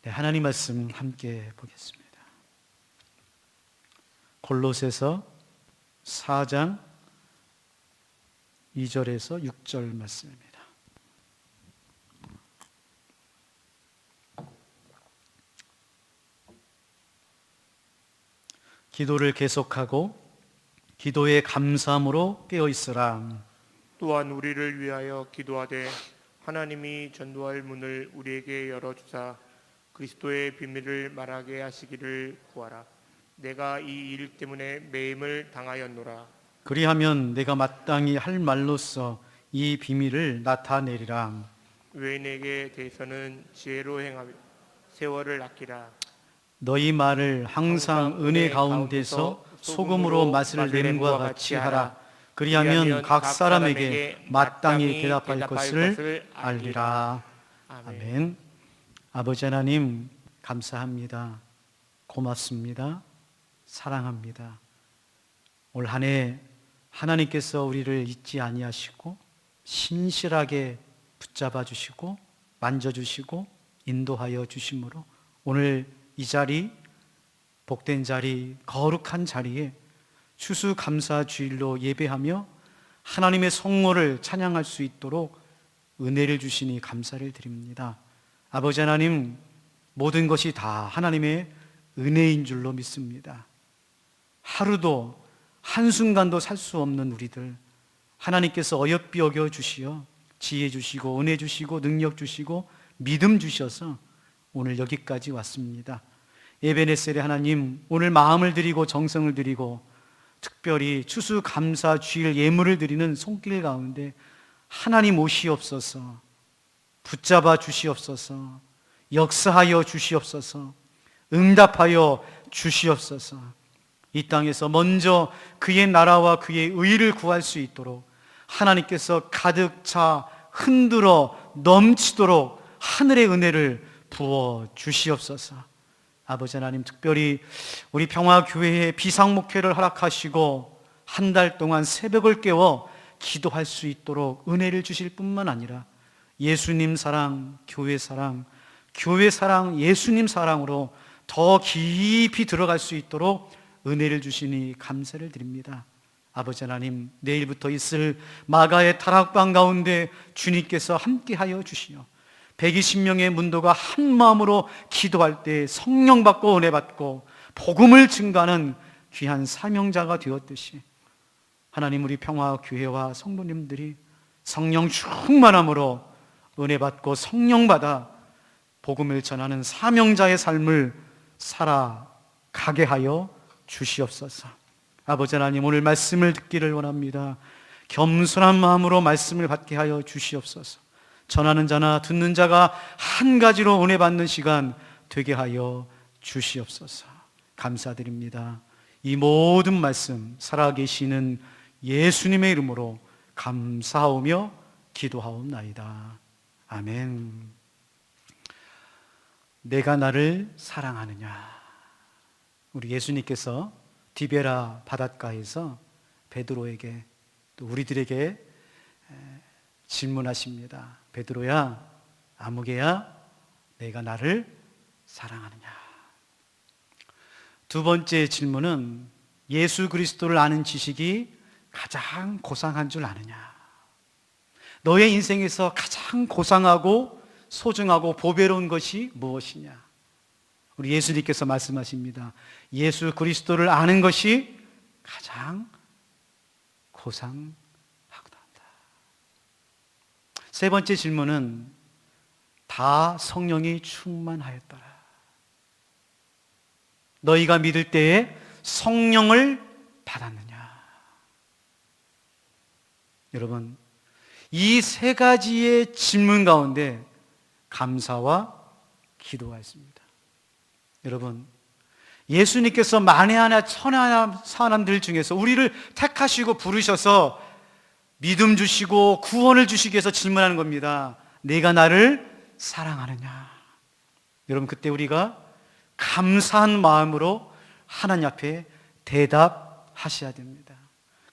네, 하나님 말씀 함께 보겠습니다. 골로새서 4장 2절에서 6절 말씀입니다. 기도를 계속하고 기도에 감사함으로 깨어 있으라. 또한 우리를 위하여 기도하되 하나님이 전도할 문을 우리에게 열어주사 그리스도의 비밀을 말하게 하시기를 구하라. 내가 이 일 때문에 매임을 당하였노라. 그리하면 내가 마땅히 할 말로써 이 비밀을 나타내리라. 외인에게 대해서는 지혜로 행하며 세월을 아끼라. 너희 말을 항상 은혜 가운데서 소금으로 맛을 내는과 같이 하라. 그리하면 각 사람에게 마땅히 대답할 것을 알리라. 아멘. 아버지 하나님, 감사합니다. 고맙습니다. 사랑합니다. 올 한 해 하나님께서 우리를 잊지 아니하시고 신실하게 붙잡아 주시고 만져주시고 인도하여 주심으로 오늘 이 자리, 복된 자리, 거룩한 자리에 추수감사주일로 예배하며 하나님의 성모를 찬양할 수 있도록 은혜를 주시니 감사를 드립니다. 아버지 하나님, 모든 것이 다 하나님의 은혜인 줄로 믿습니다. 하루도 한순간도 살 수 없는 우리들 하나님께서 어여삐 여겨 주시어 지혜 주시고 은혜 주시고 능력 주시고 믿음 주셔서 오늘 여기까지 왔습니다. 에베네셀의 하나님, 오늘 마음을 드리고 정성을 드리고 특별히 추수감사 주일 예물을 드리는 손길 가운데 하나님 오시옵소서, 붙잡아 주시옵소서, 역사하여 주시옵소서, 응답하여 주시옵소서. 이 땅에서 먼저 그의 나라와 그의 의를 구할 수 있도록 하나님께서 가득 차 흔들어 넘치도록 하늘의 은혜를 부어 주시옵소서. 아버지 하나님, 특별히 우리 평화교회에 비상목회를 허락하시고 한 달 동안 새벽을 깨워 기도할 수 있도록 은혜를 주실 뿐만 아니라 예수님 사랑, 교회 사랑, 교회 사랑, 예수님 사랑으로 더 깊이 들어갈 수 있도록 은혜를 주시니 감사를 드립니다. 아버지 하나님, 내일부터 있을 마가의 타락방 가운데 주님께서 함께하여 주시어 120명의 문도가 한 마음으로 기도할 때 성령 받고 은혜 받고 복음을 증거하는 귀한 사명자가 되었듯이 하나님, 우리 평화교회와 성도님들이 성령 충만함으로 은혜 받고 성령 받아 복음을 전하는 사명자의 삶을 살아가게 하여 주시옵소서. 아버지 하나님, 오늘 말씀을 듣기를 원합니다. 겸손한 마음으로 말씀을 받게 하여 주시옵소서. 전하는 자나 듣는 자가 한 가지로 은혜 받는 시간 되게 하여 주시옵소서. 감사드립니다. 이 모든 말씀 살아계시는 예수님의 이름으로 감사하며 기도하옵나이다. 아멘. 내가 나를 사랑하느냐. 우리 예수님께서 디베라 바닷가에서 베드로에게 또 우리들에게 질문하십니다. 베드로야, 아무개야, 내가 나를 사랑하느냐. 두 번째 질문은 예수 그리스도를 아는 지식이 가장 고상한 줄 아느냐. 너의 인생에서 가장 고상하고 소중하고 보배로운 것이 무엇이냐. 우리 예수님께서 말씀하십니다. 예수 그리스도를 아는 것이 가장 고상하다. 세 번째 질문은 다 성령이 충만하였더라. 너희가 믿을 때에 성령을 받았느냐. 여러분, 이 세 가지의 질문 가운데 감사와 기도가 있습니다. 여러분, 예수님께서 만에 하나 천에 하나 사람들 중에서 우리를 택하시고 부르셔서 믿음 주시고 구원을 주시기 위해서 질문하는 겁니다. 내가 나를 사랑하느냐. 여러분, 그때 우리가 감사한 마음으로 하나님 앞에 대답하셔야 됩니다.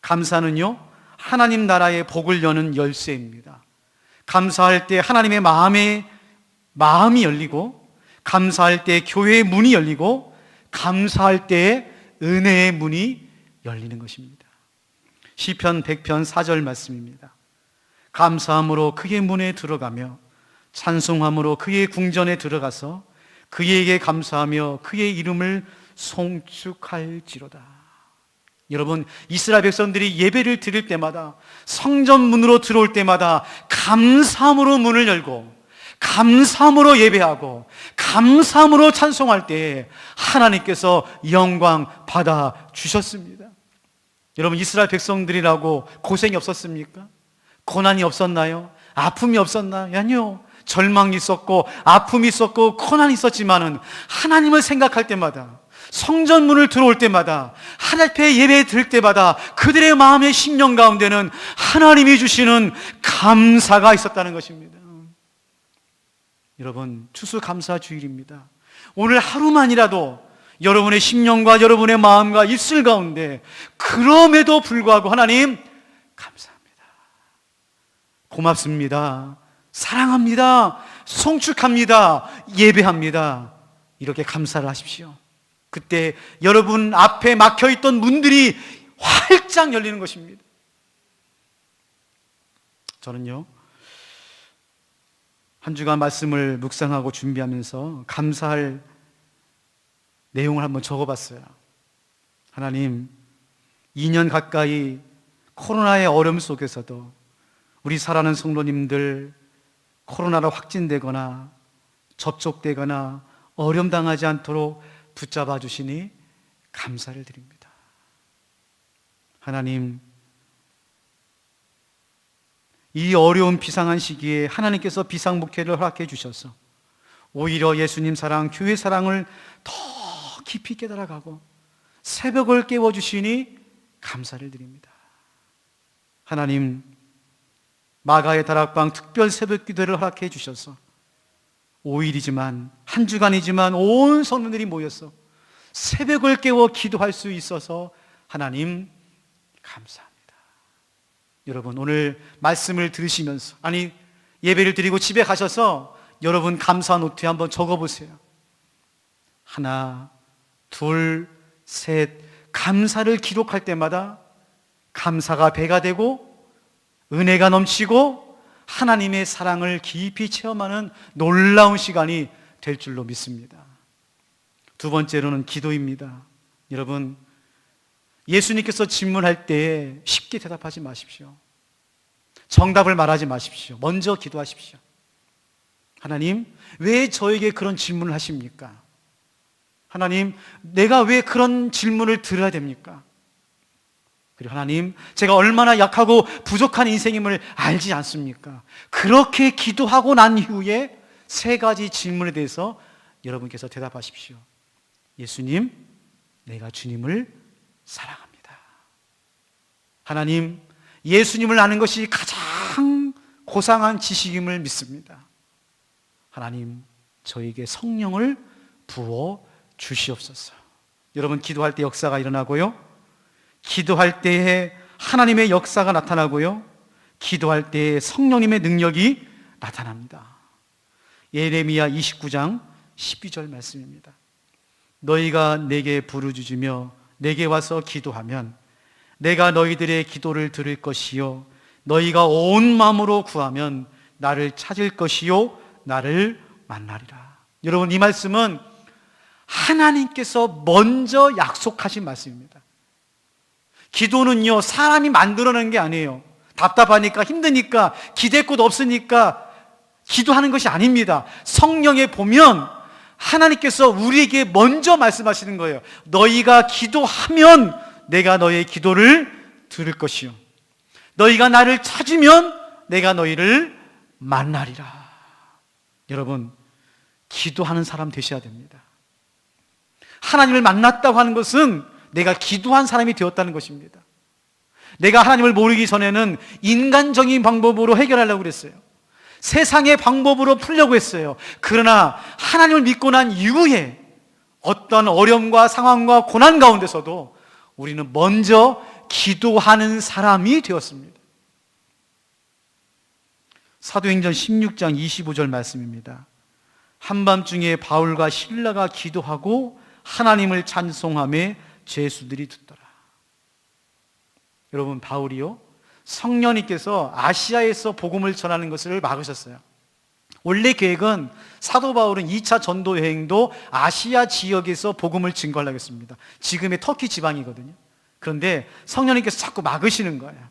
감사는요, 하나님 나라의 복을 여는 열쇠입니다. 감사할 때 하나님의 마음이 열리고 감사할 때 교회의 문이 열리고 감사할 때 은혜의 문이 열리는 것입니다. 시편 100편 4절 말씀입니다. 감사함으로 그의 문에 들어가며 찬송함으로 그의 궁전에 들어가서 그에게 감사하며 그의 이름을 송축할지로다. 여러분, 이스라엘 백성들이 예배를 드릴 때마다, 성전 문으로 들어올 때마다 감사함으로 문을 열고 감사함으로 예배하고 감사함으로 찬송할 때에 하나님께서 영광 받아 주셨습니다. 여러분, 이스라엘 백성들이라고 고생이 없었습니까? 고난이 없었나요? 아픔이 없었나요? 아니요. 절망이 있었고 아픔이 있었고 고난이 있었지만은 하나님을 생각할 때마다, 성전문을 들어올 때마다, 하나님 앞에 예배 드릴 때마다 그들의 마음의 심령 가운데는 하나님이 주시는 감사가 있었다는 것입니다. 여러분, 추수감사주일입니다. 오늘 하루만이라도 여러분의 심령과 여러분의 마음과 입술 가운데 그럼에도 불구하고 하나님 감사합니다, 고맙습니다, 사랑합니다, 송축합니다, 예배합니다, 이렇게 감사를 하십시오. 그때 여러분 앞에 막혀있던 문들이 활짝 열리는 것입니다. 저는요, 한 주간 말씀을 묵상하고 준비하면서 감사할 내용을 한번 적어봤어요. 하나님, 2년 가까이 코로나의 어려움 속에서도 우리 사랑하는 성도님들 코로나로 확진되거나 접촉되거나 어려움 당하지 않도록 붙잡아 주시니 감사를 드립니다. 하나님, 이 어려운 비상한 시기에 하나님께서 비상목회를 허락해 주셔서 오히려 예수님 사랑, 교회 사랑을 더 깊이 깨달아가고 새벽을 깨워주시니 감사를 드립니다. 하나님, 마가의 다락방 특별 새벽 기도를 허락해 주셔서 5일이지만, 한 주간이지만 온 성도들이 모여서 새벽을 깨워 기도할 수 있어서 하나님 감사합니다. 여러분, 오늘 말씀을 들으시면서, 아니 예배를 드리고 집에 가셔서 여러분 감사 노트에 한번 적어보세요. 하나, 둘, 셋, 감사를 기록할 때마다 감사가 배가 되고 은혜가 넘치고 하나님의 사랑을 깊이 체험하는 놀라운 시간이 될 줄로 믿습니다. 두 번째로는 기도입니다. 여러분, 예수님께서 질문할 때 쉽게 대답하지 마십시오. 정답을 말하지 마십시오. 먼저 기도하십시오. 하나님, 왜 저에게 그런 질문을 하십니까? 하나님, 내가 왜 그런 질문을 들어야 됩니까? 그리고 하나님, 제가 얼마나 약하고 부족한 인생임을 알지 않습니까? 그렇게 기도하고 난 이후에 세 가지 질문에 대해서 여러분께서 대답하십시오. 예수님, 내가 주님을 사랑합니다. 하나님, 예수님을 아는 것이 가장 고상한 지식임을 믿습니다. 하나님, 저에게 성령을 부어 주시옵소서. 여러분, 기도할 때 역사가 일어나고요, 기도할 때에 하나님의 역사가 나타나고요, 기도할 때에 성령님의 능력이 나타납니다. 예레미야 29장 12절 말씀입니다. 너희가 내게 부르짖으며 내게 와서 기도하면 내가 너희들의 기도를 들을 것이요, 너희가 온 마음으로 구하면 나를 찾을 것이요, 나를 만나리라. 여러분, 이 말씀은 하나님께서 먼저 약속하신 말씀입니다. 기도는요, 사람이 만들어낸 게 아니에요. 답답하니까, 힘드니까, 기댈 곳 없으니까 기도하는 것이 아닙니다. 성경에 보면 하나님께서 우리에게 먼저 말씀하시는 거예요. 너희가 기도하면 내가 너희의 기도를 들을 것이요, 너희가 나를 찾으면 내가 너희를 만나리라. 여러분, 기도하는 사람 되셔야 됩니다. 하나님을 만났다고 하는 것은 내가 기도한 사람이 되었다는 것입니다. 내가 하나님을 모르기 전에는 인간적인 방법으로 해결하려고 그랬어요. 세상의 방법으로 풀려고 했어요. 그러나 하나님을 믿고 난 이후에 어떤 어려움과 상황과 고난 가운데서도 우리는 먼저 기도하는 사람이 되었습니다. 사도행전 16장 25절 말씀입니다. 한밤중에 바울과 실라가 기도하고 하나님을 찬송하며 죄수들이 듣더라. 여러분, 바울이요, 성령님께서 아시아에서 복음을 전하는 것을 막으셨어요. 원래 계획은 사도 바울은 2차 전도 여행도 아시아 지역에서 복음을 증거하려고 했습니다. 지금의 터키 지방이거든요. 그런데 성령님께서 자꾸 막으시는 거예요.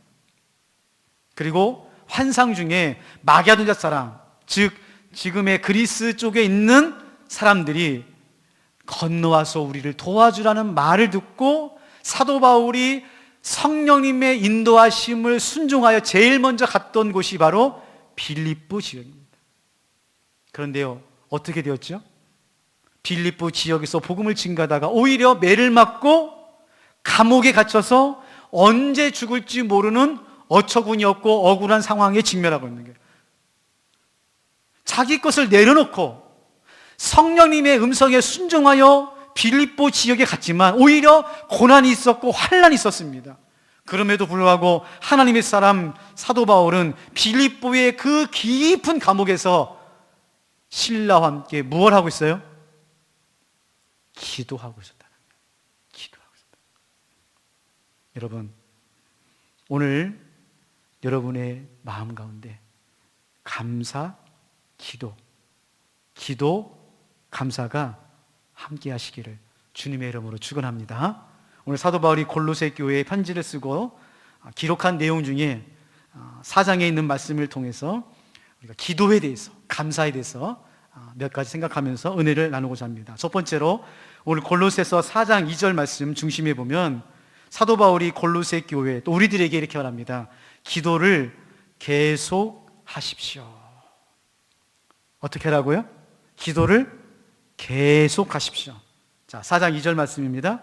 그리고 환상 중에 마게도냐 사람, 즉 지금의 그리스 쪽에 있는 사람들이 건너와서 우리를 도와주라는 말을 듣고 사도 바울이 성령님의 인도하심을 순종하여 제일 먼저 갔던 곳이 바로 빌립보 지역입니다. 그런데요, 어떻게 되었죠? 빌립보 지역에서 복음을 증가하다가 오히려 매를 맞고 감옥에 갇혀서 언제 죽을지 모르는 어처구니 없고 억울한 상황에 직면하고 있는 거예요. 자기 것을 내려놓고 성령님의 음성에 순종하여 빌립보 지역에 갔지만 오히려 고난이 있었고 환난이 있었습니다. 그럼에도 불구하고 하나님의 사람 사도 바울은 빌립보의 그 깊은 감옥에서 신라와 함께 무엇을 하고 있어요? 기도하고 있었다는 거예요. 기도하고 있었다. 여러분, 오늘 여러분의 마음 가운데 감사, 기도, 감사가 함께 하시기를 주님의 이름으로 축원합니다. 오늘 사도 바울이 골로새 교회에 편지를 쓰고 기록한 내용 중에 4장에 있는 말씀을 통해서 우리가 기도에 대해서, 감사에 대해서 몇 가지 생각하면서 은혜를 나누고자 합니다. 첫 번째로 오늘 골로새서 4장 2절 말씀 중심에 보면 사도 바울이 골로새 교회, 또 우리들에게 이렇게 말합니다. 기도를 계속하십시오. 어떻게 하라고요? 기도를 계속하십시오. 자, 4장 2절 말씀입니다.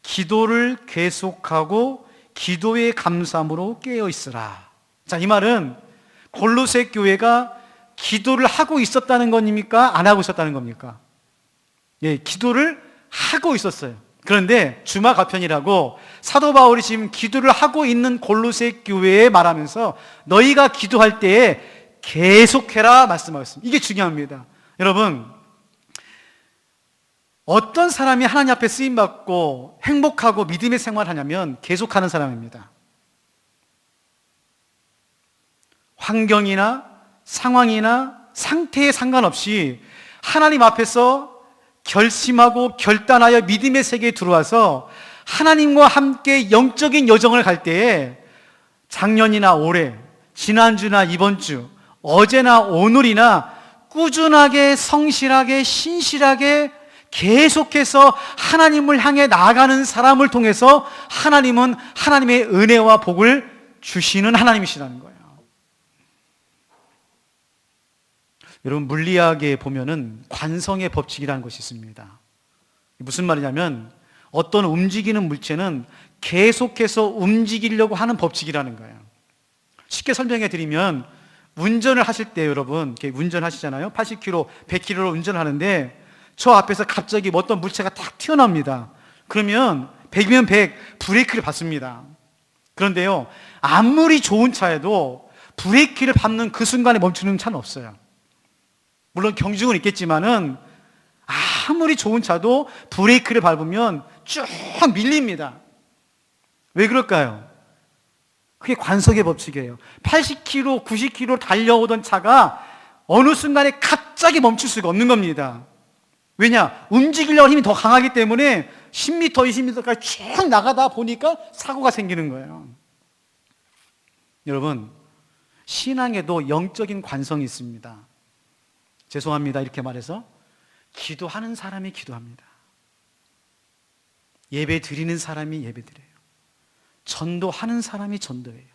기도를 계속하고 기도의 감사함으로 깨어 있으라. 자, 이 말은 골로새 교회가 기도를 하고 있었다는 겁니까? 안 하고 있었다는 겁니까? 예, 기도를 하고 있었어요. 그런데 주마 가편이라고 사도 바울이 지금 기도를 하고 있는 골로새 교회에 말하면서 너희가 기도할 때에 계속해라 말씀하고 있습니다. 이게 중요합니다. 여러분, 어떤 사람이 하나님 앞에 쓰임받고 행복하고 믿음의 생활을 하냐면 계속하는 사람입니다. 환경이나 상황이나 상태에 상관없이 하나님 앞에서 결심하고 결단하여 믿음의 세계에 들어와서 하나님과 함께 영적인 여정을 갈 때에 작년이나 올해, 지난주나 이번주, 어제나 오늘이나 꾸준하게 성실하게 신실하게 계속해서 하나님을 향해 나아가는 사람을 통해서 하나님은 하나님의 은혜와 복을 주시는 하나님이시라는 거예요. 여러분, 물리학에 보면은 관성의 법칙이라는 것이 있습니다. 무슨 말이냐면 어떤 움직이는 물체는 계속해서 움직이려고 하는 법칙이라는 거예요. 쉽게 설명해 드리면 운전을 하실 때 여러분, 이렇게 운전하시잖아요. 80km, 100km로 운전하는데 저 앞에서 갑자기 어떤 물체가 탁 튀어나옵니다. 그러면 100이면 100 브레이크를 밟습니다. 그런데요, 아무리 좋은 차에도 브레이크를 밟는 그 순간에 멈추는 차는 없어요. 물론 경중은 있겠지만은 아무리 좋은 차도 브레이크를 밟으면 쭉 밀립니다. 왜 그럴까요? 그게 관성의 법칙이에요. 80km, 90km 달려오던 차가 어느 순간에 갑자기 멈출 수가 없는 겁니다. 왜냐? 움직이려고 힘이 더 강하기 때문에 10m, 20m까지 쭉 나가다 보니까 사고가 생기는 거예요. 여러분, 신앙에도 영적인 관성이 있습니다. 죄송합니다, 이렇게 말해서. 기도하는 사람이 기도합니다. 예배 드리는 사람이 예배 드려요. 전도하는 사람이 전도해요.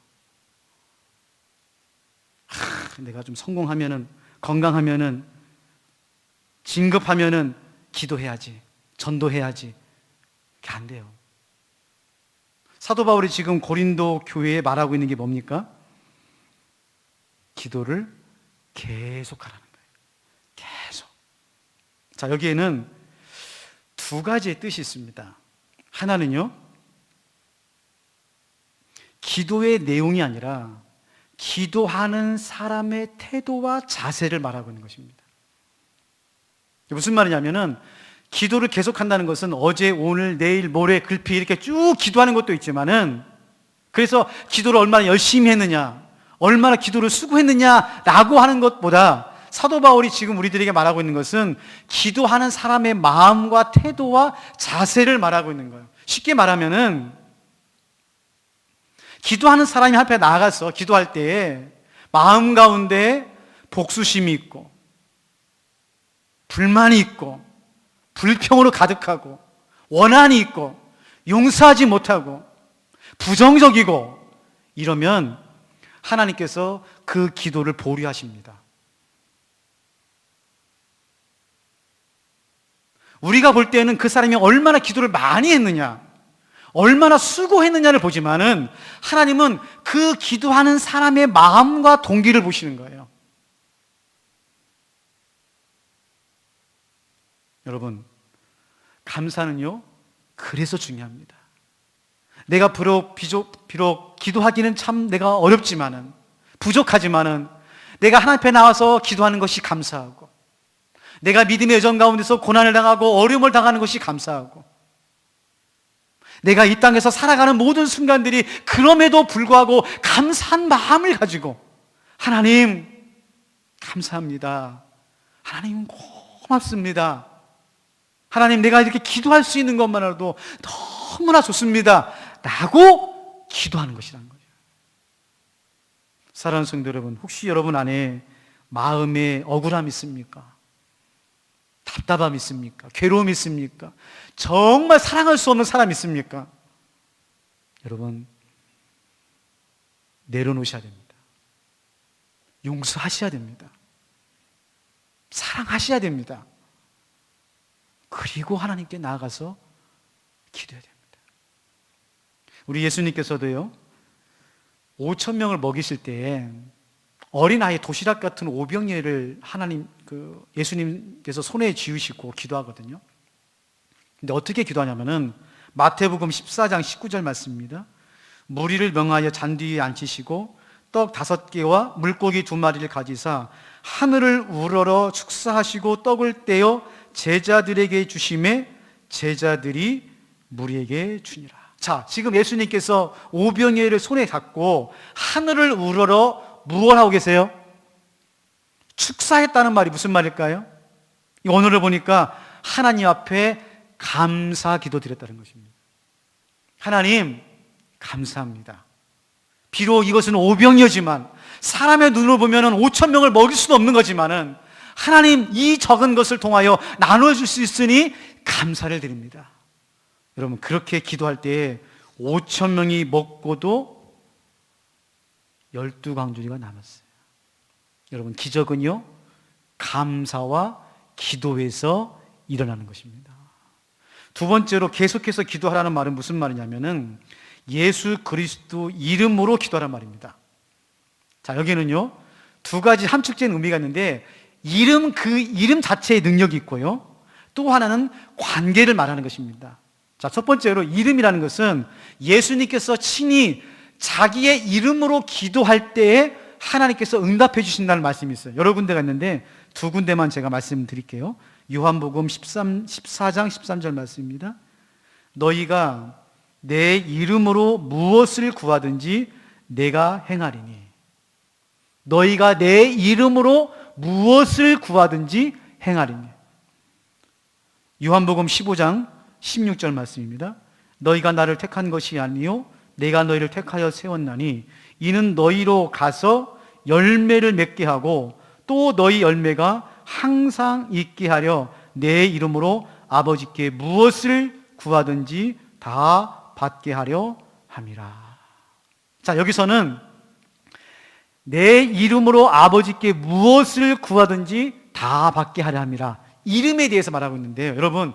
내가 좀 성공하면은, 건강하면은, 진급하면은 기도해야지, 전도해야지. 그게 안 돼요. 사도 바울이 지금 고린도 교회에 말하고 있는 게 뭡니까? 기도를 계속하라는 거예요. 계속. 자, 여기에는 두 가지의 뜻이 있습니다. 하나는요, 기도의 내용이 아니라 기도하는 사람의 태도와 자세를 말하고 있는 것입니다. 무슨 말이냐면은 기도를 계속한다는 것은 어제, 오늘, 내일, 모레, 글피 이렇게 쭉 기도하는 것도 있지만은, 그래서 기도를 얼마나 열심히 했느냐, 얼마나 기도를 수고했느냐라고 하는 것보다 사도 바울이 지금 우리들에게 말하고 있는 것은 기도하는 사람의 마음과 태도와 자세를 말하고 있는 거예요. 쉽게 말하면은 기도하는 사람이 앞에 나아가서 기도할 때에 마음 가운데 복수심이 있고 불만이 있고 불평으로 가득하고 원한이 있고 용서하지 못하고 부정적이고 이러면 하나님께서 그 기도를 보류하십니다. 우리가 볼 때는 그 사람이 얼마나 기도를 많이 했느냐, 얼마나 수고했느냐를 보지만은 하나님은 그 기도하는 사람의 마음과 동기를 보시는 거예요. 여러분, 감사는요, 그래서 중요합니다. 내가 비록 기도하기는 참 내가 어렵지만은, 부족하지만은, 내가 하나님 앞에 나와서 기도하는 것이 감사하고, 내가 믿음의 여정 가운데서 고난을 당하고 어려움을 당하는 것이 감사하고, 내가 이 땅에서 살아가는 모든 순간들이 그럼에도 불구하고 감사한 마음을 가지고 하나님 감사합니다, 하나님 고맙습니다, 하나님 내가 이렇게 기도할 수 있는 것만으로도 너무나 좋습니다 라고 기도하는 것이라는 거죠. 사랑하는 성도 여러분, 혹시 여러분 안에 마음에 억울함이 있습니까? 답답함이 있습니까? 괴로움이 있습니까? 정말 사랑할 수 없는 사람이 있습니까? 여러분, 내려놓으셔야 됩니다. 용서하셔야 됩니다. 사랑하셔야 됩니다. 그리고 하나님께 나아가서 기도해야 됩니다. 우리 예수님께서도요, 5,000명을 먹이실 때에 어린아이 도시락 같은 오병이어를 예수님께서 손에 쥐으시고 기도하거든요. 근데 어떻게 기도하냐면은 마태복음 14장 19절 말씀입니다. 무리를 명하여 잔디 위에 앉히시고 떡 5개와 물고기 2마리를 가지사 하늘을 우러러 축사하시고 떡을 떼어 제자들에게 주심에 제자들이 무리에게 주니라. 자, 지금 예수님께서 오병이어를 손에 잡고 하늘을 우러러 무엇을 하고 계세요? 축사했다는 말이 무슨 말일까요? 이 오늘을 보니까 하나님 앞에 감사 기도 드렸다는 것입니다. 하나님 감사합니다. 비록 이것은 오병이어지만 사람의 눈으로 보면 5,000명을 먹일 수도 없는 거지만은 하나님 이 적은 것을 통하여 나눠줄 수 있으니 감사를 드립니다. 여러분, 그렇게 기도할 때에 5,000명이 먹고도 12광주리가 남았어요. 여러분, 기적은요, 감사와 기도에서 일어나는 것입니다. 두 번째로 계속해서 기도하라는 말은 무슨 말이냐면은 예수 그리스도 이름으로 기도하라는 말입니다. 자, 여기는요, 두 가지 함축된 의미가 있는데 그 이름 자체의 능력이 있고요, 또 하나는 관계를 말하는 것입니다. 자, 첫 번째로 이름이라는 것은 예수님께서 친히 자기의 이름으로 기도할 때에 하나님께서 응답해 주신다는 말씀이 있어요. 여러 군데가 있는데 두 군데만 제가 말씀드릴게요. 요한복음 14장 13절 말씀입니다. 너희가 내 이름으로 무엇을 구하든지 내가 행하리니. 너희가 내 이름으로 무엇을 구하든지 행하리니. 요한복음 15장 16절 말씀입니다. 너희가 나를 택한 것이 아니요 내가 너희를 택하여 세웠나니 이는 너희로 가서 열매를 맺게 하고 또 너희 열매가 항상 있게 하려 내 이름으로 아버지께 무엇을 구하든지 다 받게 하려 함이라. 자, 여기서는 내 이름으로 아버지께 무엇을 구하든지 다 받게 하려 함이라, 이름에 대해서 말하고 있는데요. 여러분,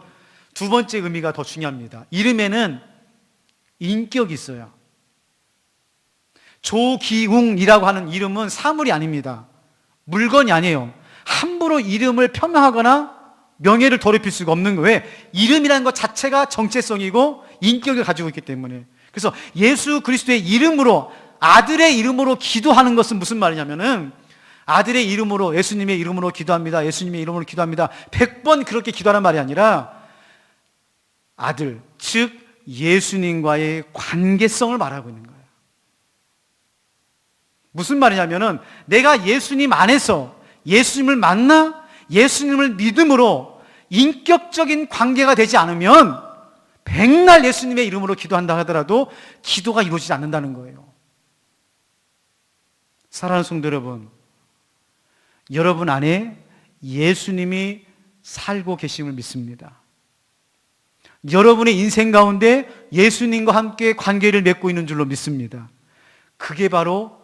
두 번째 의미가 더 중요합니다. 이름에는 인격이 있어요. 조기웅이라고 하는 이름은 사물이 아닙니다. 물건이 아니에요. 함부로 이름을 폄하하거나 명예를 더럽힐 수가 없는 거예요. 왜? 이름이라는 것 자체가 정체성이고 인격을 가지고 있기 때문에. 그래서 예수 그리스도의 이름으로, 아들의 이름으로 기도하는 것은 무슨 말이냐면은 아들의 이름으로, 예수님의 이름으로 기도합니다, 예수님의 이름으로 기도합니다 100번 그렇게 기도하는 말이 아니라 아들, 즉 예수님과의 관계성을 말하고 있는 거예요. 무슨 말이냐면은 내가 예수님 안에서 예수님을 만나 예수님을 믿음으로 인격적인 관계가 되지 않으면 백날 예수님의 이름으로 기도한다 하더라도 기도가 이루어지지 않는다는 거예요. 사랑하는 성도 여러분, 여러분 안에 예수님이 살고 계심을 믿습니다. 여러분의 인생 가운데 예수님과 함께 관계를 맺고 있는 줄로 믿습니다. 그게 바로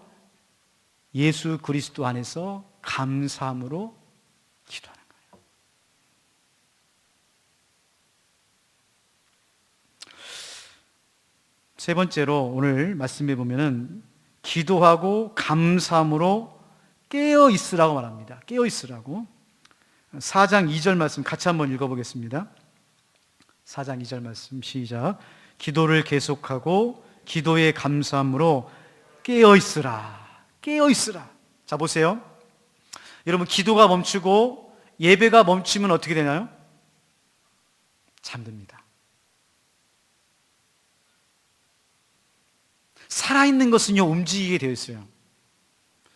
예수 그리스도 안에서 감사함으로 기도하는 거예요. 세 번째로 오늘 말씀해 보면은 기도하고 감사함으로 깨어 있으라고 말합니다. 깨어 있으라고. 4장 2절 말씀 같이 한번 읽어보겠습니다. 4장 2절 말씀 시작. 기도를 계속하고 기도에 감사함으로 깨어 있으라. 깨어 있으라. 자, 보세요. 여러분, 기도가 멈추고 예배가 멈추면 어떻게 되나요? 잠듭니다. 살아있는 것은요, 움직이게 되어 있어요.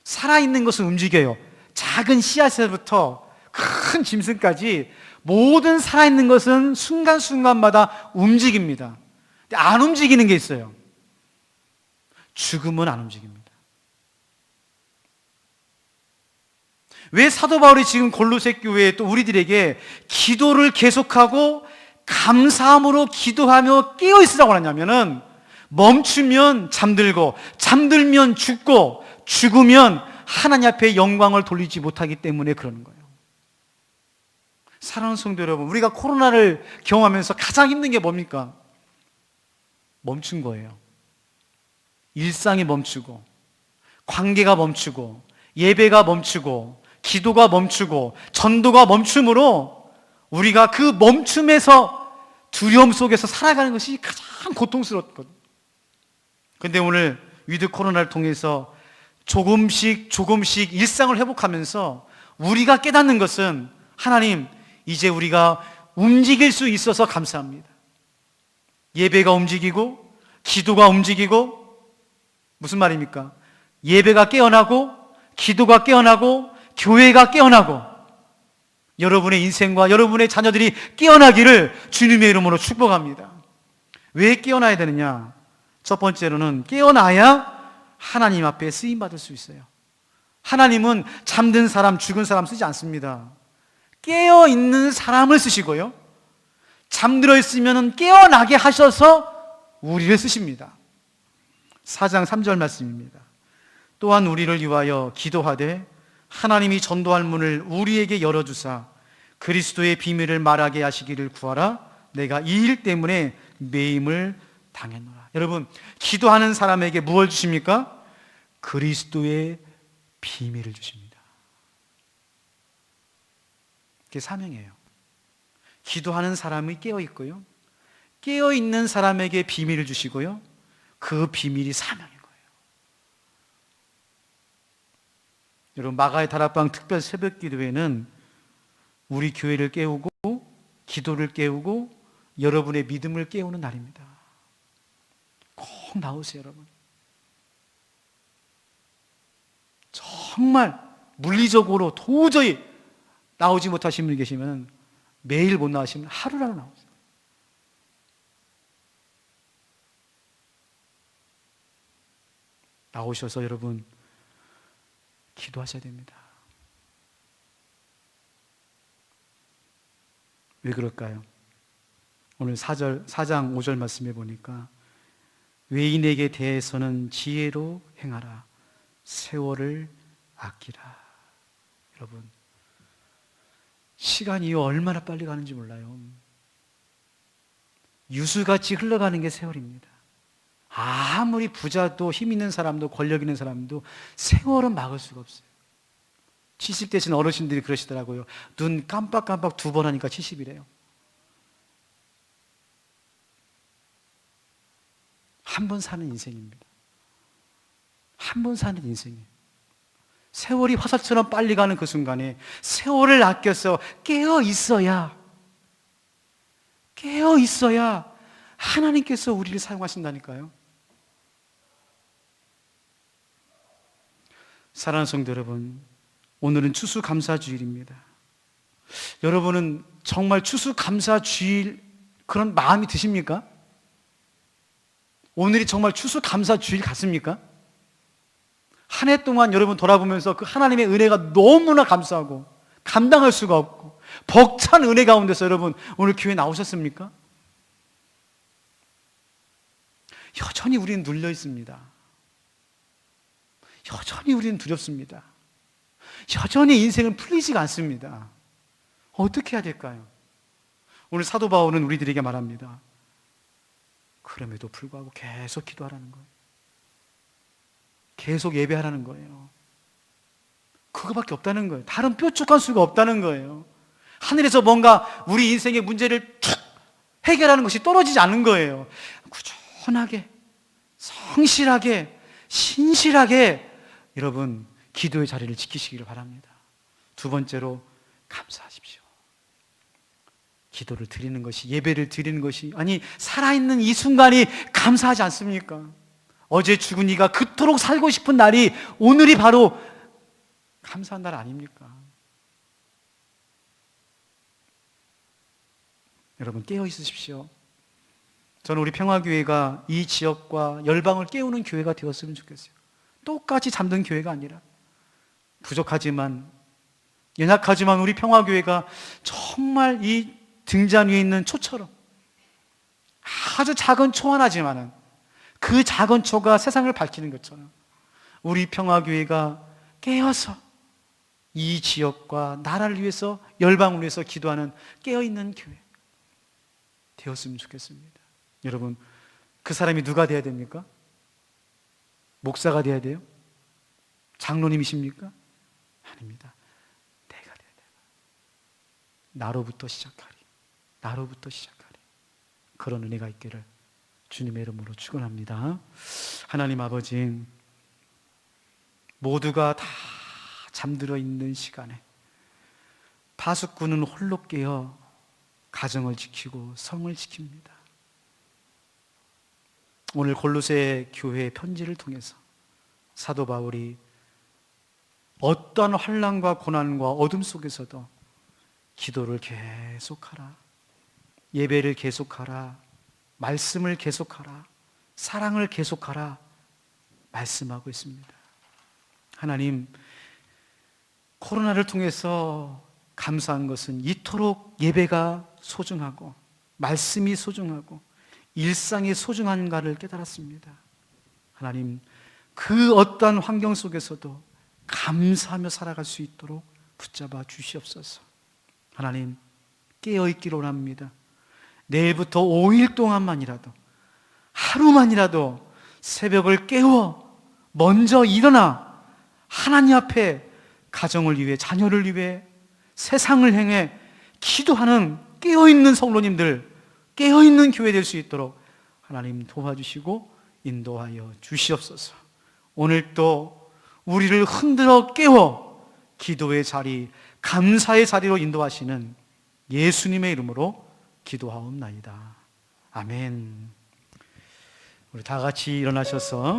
살아있는 것은 움직여요. 작은 씨앗에서부터 큰 짐승까지 모든 살아있는 것은 순간순간마다 움직입니다. 근데 안 움직이는 게 있어요. 죽음은 안 움직입니다. 왜 사도 바울이 지금 골로새 교회에 또 우리들에게 기도를 계속하고 감사함으로 기도하며 깨어 있으라고 하냐면은 멈추면 잠들고 잠들면 죽고 죽으면 하나님 앞에 영광을 돌리지 못하기 때문에 그러는 거예요. 사랑하는 성도 여러분, 우리가 코로나를 경험하면서 가장 힘든 게 뭡니까? 멈춘 거예요. 일상이 멈추고 관계가 멈추고 예배가 멈추고 기도가 멈추고 전도가 멈춤으로 우리가 그 멈춤에서 두려움 속에서 살아가는 것이 가장 고통스럽거든요. 그런데 오늘 위드 코로나를 통해서 조금씩 일상을 회복하면서 우리가 깨닫는 것은 하나님, 이제 우리가 움직일 수 있어서 감사합니다. 예배가 움직이고 기도가 움직이고, 무슨 말입니까? 예배가 깨어나고 기도가 깨어나고 교회가 깨어나고 여러분의 인생과 여러분의 자녀들이 깨어나기를 주님의 이름으로 축복합니다. 왜 깨어나야 되느냐? 첫 번째로는 깨어나야 하나님 앞에 쓰임받을 수 있어요. 하나님은 잠든 사람, 죽은 사람 쓰지 않습니다. 깨어있는 사람을 쓰시고요, 잠들어 있으면 깨어나게 하셔서 우리를 쓰십니다. 4장 3절 말씀입니다. 또한 우리를 위하여 기도하되 하나님이 전도할 문을 우리에게 열어주사 그리스도의 비밀을 말하게 하시기를 구하라. 내가 이 일 때문에 매임을 당했노라. 여러분, 기도하는 사람에게 무엇을 주십니까? 그리스도의 비밀을 주십니다. 그게 사명이에요. 기도하는 사람이 깨어있고요, 깨어있는 사람에게 비밀을 주시고요, 그 비밀이 사명인 거예요. 여러분, 마가의 다락방 특별 새벽 기도회는 우리 교회를 깨우고 기도를 깨우고 여러분의 믿음을 깨우는 날입니다. 꼭 나오세요, 여러분. 정말 물리적으로 도저히 나오지 못하신 분이 계시면 매일 못 나오시면 하루라도 나오세요. 나오셔서 여러분 기도하셔야 됩니다. 왜 그럴까요? 오늘 4장 5절 말씀해 보니까 외인에게 대해서는 지혜로 행하라. 세월을 아끼라. 여러분, 시간이 얼마나 빨리 가는지 몰라요. 유수같이 흘러가는 게 세월입니다. 아무리 부자도 힘 있는 사람도 권력 있는 사람도 세월은 막을 수가 없어요. 70 되신 어르신들이 그러시더라고요. 눈 깜빡깜빡 2번 하니까 70이래요. 한 번 사는 인생입니다. 한 번 사는 인생이에요. 세월이 화살처럼 빨리 가는 그 순간에 세월을 아껴서 깨어 있어야 하나님께서 우리를 사용하신다니까요. 사랑하는 성도 여러분, 오늘은 추수감사주일입니다. 여러분은 정말 추수감사주일 그런 마음이 드십니까? 오늘이 정말 추수감사주일 같습니까? 한 해 동안 여러분 돌아보면서 그 하나님의 은혜가 너무나 감사하고 감당할 수가 없고 벅찬 은혜 가운데서 여러분 오늘 교회 나오셨습니까? 여전히 우리는 눌려 있습니다. 여전히 우리는 두렵습니다. 여전히 인생은 풀리지가 않습니다. 어떻게 해야 될까요? 오늘 사도 바울은 우리들에게 말합니다. 그럼에도 불구하고 계속 기도하라는 거예요. 계속 예배하라는 거예요. 그거밖에 없다는 거예요. 다른 뾰족한 수가 없다는 거예요. 하늘에서 뭔가 우리 인생의 문제를 툭 해결하는 것이 떨어지지 않는 거예요. 꾸준하게, 성실하게, 신실하게 여러분 기도의 자리를 지키시기를 바랍니다. 두 번째로 감사하십시오. 기도를 드리는 것이, 예배를 드리는 것이, 아니 살아있는 이 순간이 감사하지 않습니까? 어제 죽은 이가 그토록 살고 싶은 날이 오늘이 바로 감사한 날 아닙니까? 여러분 깨어 있으십시오. 저는 우리 평화교회가 이 지역과 열방을 깨우는 교회가 되었으면 좋겠어요. 똑같이 잠든 교회가 아니라 부족하지만 연약하지만 우리 평화교회가 정말 이 등잔 위에 있는 초처럼 아주 작은 초 하나지만은 그 작은 초가 세상을 밝히는 것처럼 우리 평화교회가 깨어서 이 지역과 나라를 위해서 열방을 위해서 기도하는 깨어있는 교회 되었으면 좋겠습니다. 여러분 그 사람이 누가 돼야 됩니까? 목사가 돼야 돼요? 장로님이십니까? 아닙니다. 내가 돼야 돼요. 나로부터 시작하리. 그런 은혜가 있기를 주님의 이름으로 축원합니다. 하나님 아버지, 모두가 다 잠들어 있는 시간에 파수꾼은 홀로 깨어 가정을 지키고 성을 지킵니다. 오늘 골로새 교회 편지를 통해서 사도 바울이 어떠한 환난과 고난과 어둠 속에서도 기도를 계속하라, 예배를 계속하라, 말씀을 계속하라, 사랑을 계속하라 말씀하고 있습니다. 하나님, 코로나를 통해서 감사한 것은 이토록 예배가 소중하고 말씀이 소중하고 일상이 소중한가를 깨달았습니다. 하나님, 그 어떠한 환경 속에서도 감사하며 살아갈 수 있도록 붙잡아 주시옵소서. 하나님, 깨어있기를 원합니다. 내일부터 5일 동안만이라도, 하루만이라도 새벽을 깨워 먼저 일어나 하나님 앞에 가정을 위해, 자녀를 위해, 세상을 향해 기도하는 깨어있는 성도님들, 깨어있는 교회 될 수 있도록 하나님 도와주시고 인도하여 주시옵소서. 오늘도 우리를 흔들어 깨워 기도의 자리, 감사의 자리로 인도하시는 예수님의 이름으로 기도하옵나이다. 아멘. 우리 다 같이 일어나셔서